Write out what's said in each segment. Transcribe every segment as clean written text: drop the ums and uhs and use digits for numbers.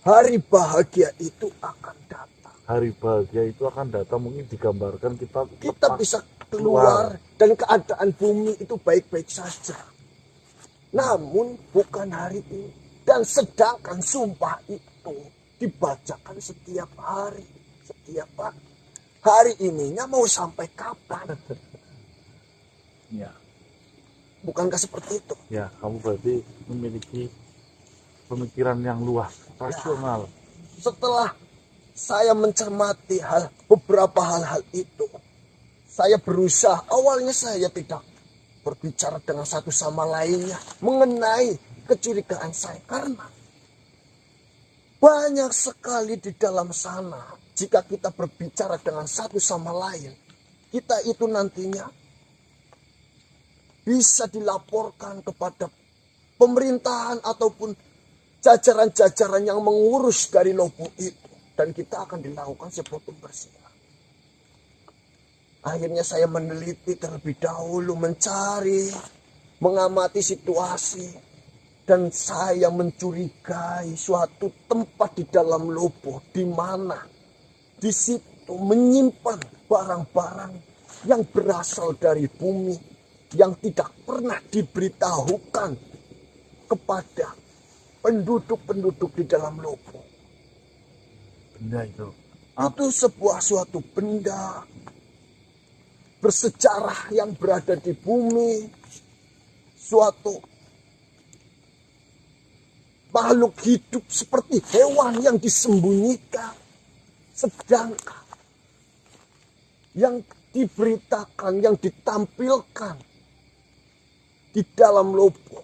hari bahagia itu akan datang. Hari bahagia itu akan datang, mungkin digambarkan kita bisa keluar dan keadaan bumi itu baik-baik saja. Namun bukan hari ini. Dan sedangkan sumpah itu dibacakan setiap hari, setiap pagi. Hari ininya mau sampai kapan? Ya. Bukankah seperti itu? Ya, kamu berarti memiliki pemikiran yang luas, rasional. Setelah saya mencermati beberapa hal-hal itu, saya berusaha, awalnya saya tidak berbicara dengan satu sama lainnya mengenai kecurigaan saya. Karena banyak sekali di dalam sana, jika kita berbicara dengan satu sama lain, kita itu nantinya bisa dilaporkan kepada pemerintahan ataupun jajaran-jajaran yang mengurus dari Lopo itu. Dan kita akan dilakukan sebuah pembersihan. Akhirnya saya meneliti terlebih dahulu, mencari, mengamati situasi. Dan saya mencurigai suatu tempat di dalam Lopo, di mana di situ menyimpan barang-barang yang berasal dari bumi, yang tidak pernah diberitahukan kepada penduduk-penduduk di dalam Lopo. Benda itu Suatu benda bersejarah yang berada di bumi, suatu makhluk hidup seperti hewan yang disembunyikan, sedangkan yang diberitakan, yang ditampilkan di dalam Lopo,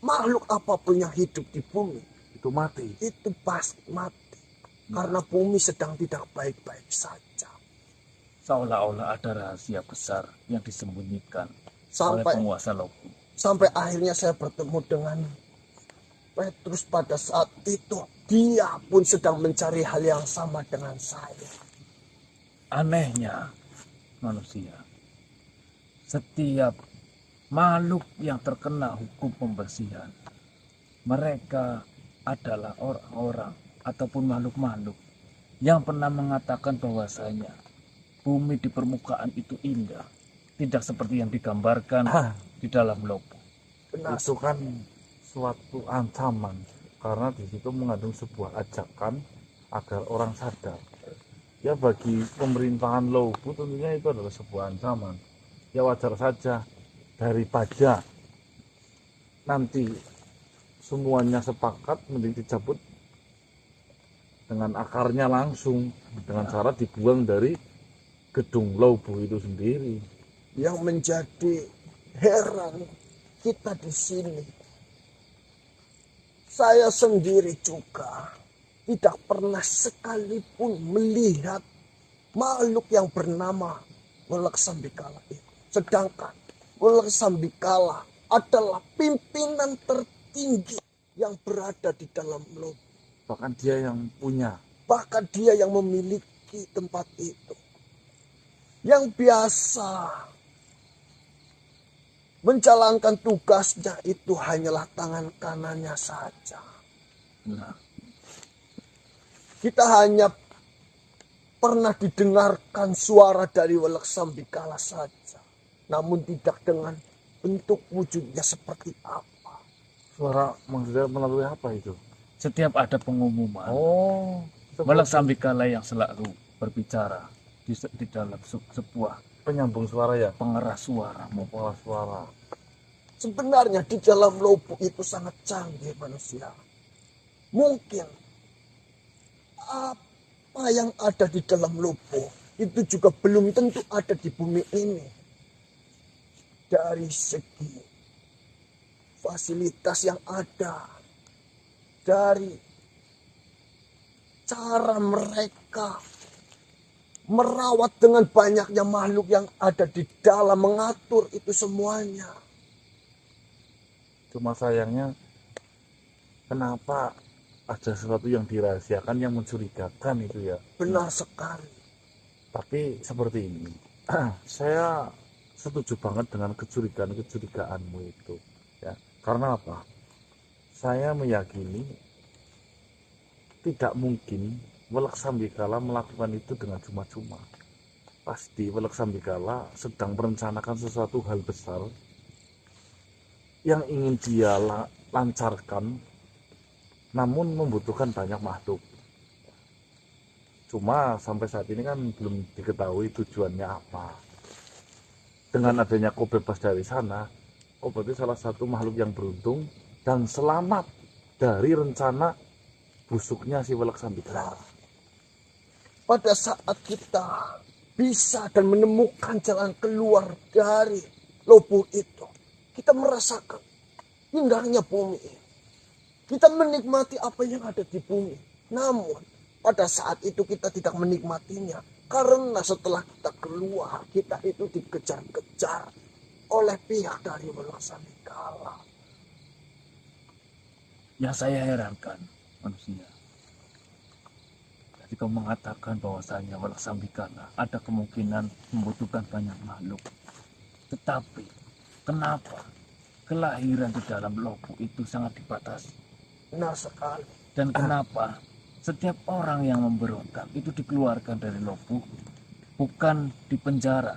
makhluk apapun yang hidup di bumi itu mati. Itu pasti mati. Karena bumi sedang tidak baik-baik saja. Seolah-olah ada rahasia besar yang disembunyikan oleh penguasa Lopo. Sampai akhirnya saya bertemu dengan Petrus pada saat itu. Dia pun sedang mencari hal yang sama dengan saya. Anehnya manusia, setiap makhluk yang terkena hukum pembersihan, mereka adalah orang-orang ataupun makhluk-makhluk yang pernah mengatakan bahwasanya bumi di permukaan itu indah, tidak seperti yang digambarkan di dalam Lopo. Benar. Itu kan suatu ancaman, karena di situ mengandung sebuah ajakan agar orang sadar. Ya, bagi pemerintahan Lopo tentunya itu adalah sebuah ancaman. Ya, wajar saja daripada nanti semuanya sepakat mending dicabut dengan akarnya langsung, dengan cara dibuang dari gedung Lopo itu sendiri. Yang menjadi heran kita di sini, saya sendiri juga tidak pernah sekalipun melihat makhluk yang bernama Welek Sambikala itu. Sedangkan Welek Sambikala adalah pimpinan tertinggi yang berada di dalam Lopo. Bahkan dia yang punya. Bahkan dia yang memiliki tempat itu. Yang biasa menjalankan tugasnya itu hanyalah tangan kanannya saja. Nah, kita hanya pernah didengarkan suara dari Welek Sambikala saja. Namun tidak dengan bentuk wujudnya seperti apa. Suara maksudnya melalui apa itu? setiap ada pengumuman, Welek Sambikala yang selalu berbicara di dalam sebuah penyambung suara, ya, pengeras suara. pengeras suara. Sebenarnya di dalam Lopo itu sangat canggih manusia. Mungkin apa yang ada di dalam Lopo itu juga belum tentu ada di bumi ini. Dari segi fasilitas yang ada, dari cara mereka merawat dengan banyaknya makhluk yang ada di dalam, mengatur itu semuanya. Cuma sayangnya, kenapa ada sesuatu yang dirahasiakan yang mencurigakan itu, ya? Benar sekali. Tapi seperti ini, saya setuju banget dengan kecurigaanmu itu, ya. Karena apa? Saya meyakini tidak mungkin Welak Sambikala melakukan itu dengan cuma-cuma. Pasti Welak Sambikala sedang merencanakan sesuatu hal besar yang ingin dia lancarkan, namun membutuhkan banyak makhluk. Cuma sampai saat ini kan belum diketahui tujuannya apa. Dengan adanya kau bebas dari sana, kau berarti salah satu makhluk yang beruntung dan selamat dari rencana busuknya si Welak Sambikala. Pada saat kita bisa dan menemukan jalan keluar dari lubuk itu, kita merasakan indahnya bumi. Kita menikmati apa yang ada di bumi. Namun pada saat itu kita tidak menikmatinya. Karena setelah kita keluar, kita itu dikejar-kejar oleh pihak dari Welak Sambikala. Yang saya herankan manusia. Jadi kau mengatakan bahwasanya Welak Sambikala ada kemungkinan membutuhkan banyak makhluk. Tetapi kenapa kelahiran di dalam lubuk itu sangat dibatasi? Benar sekali. Dan kenapa setiap orang yang memberontak itu dikeluarkan dari lubuk, bukan di penjara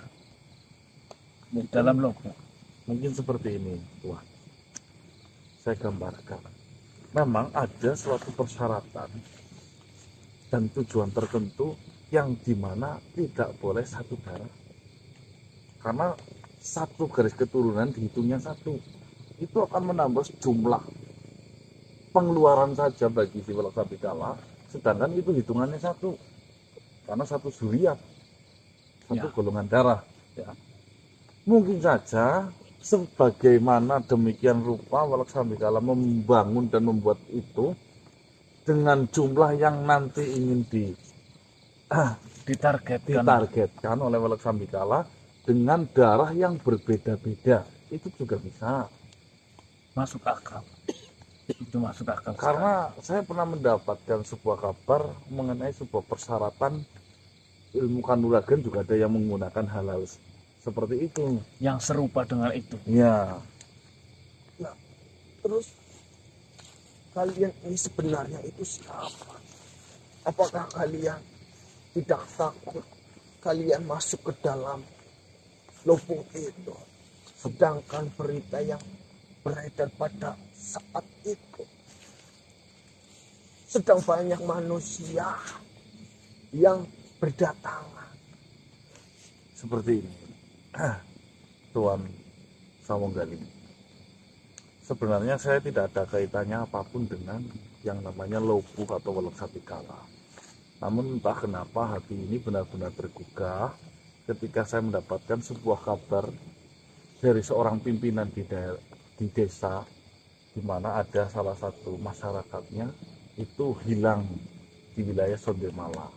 di dalam lubuk? Mungkin seperti ini, Tuhan. Saya gambarkan. Memang ada suatu persyaratan dan tujuan tertentu yang dimana tidak boleh satu darah. Karena satu garis keturunan dihitungnya satu. Itu akan menambah jumlah pengeluaran saja bagi si Welak Sambikala, sedangkan itu hitungannya satu. Karena satu zuriat, satu golongan darah. Ya. Mungkin saja sebagaimana demikian rupa Welak Sambikala membangun dan membuat itu dengan jumlah yang nanti ingin ditargetkan oleh Welak Sambikala dengan darah yang berbeda-beda. Itu juga bisa Masuk akal. Itu masuk akal. Karena saya pernah mendapatkan sebuah kabar mengenai sebuah persyaratan ilmu kanuragan, juga ada yang menggunakan hal-hal seperti itu. Yang serupa dengan itu. Ya. Nah, terus kalian ini sebenarnya itu siapa? Apakah kalian tidak takut kalian masuk ke dalam lubuk itu? Sedangkan berita yang beredar pada saat itu sedang banyak manusia yang berdatangan. Seperti ini. Tuan Samonggaling. Sebenarnya saya tidak ada kaitannya apapun dengan yang namanya lubuk atau Welak Sambikala. Namun entah kenapa hati ini benar-benar tergugah ketika saya mendapatkan sebuah kabar dari seorang pimpinan di desa, di mana ada salah satu masyarakatnya itu hilang di wilayah Sondemala.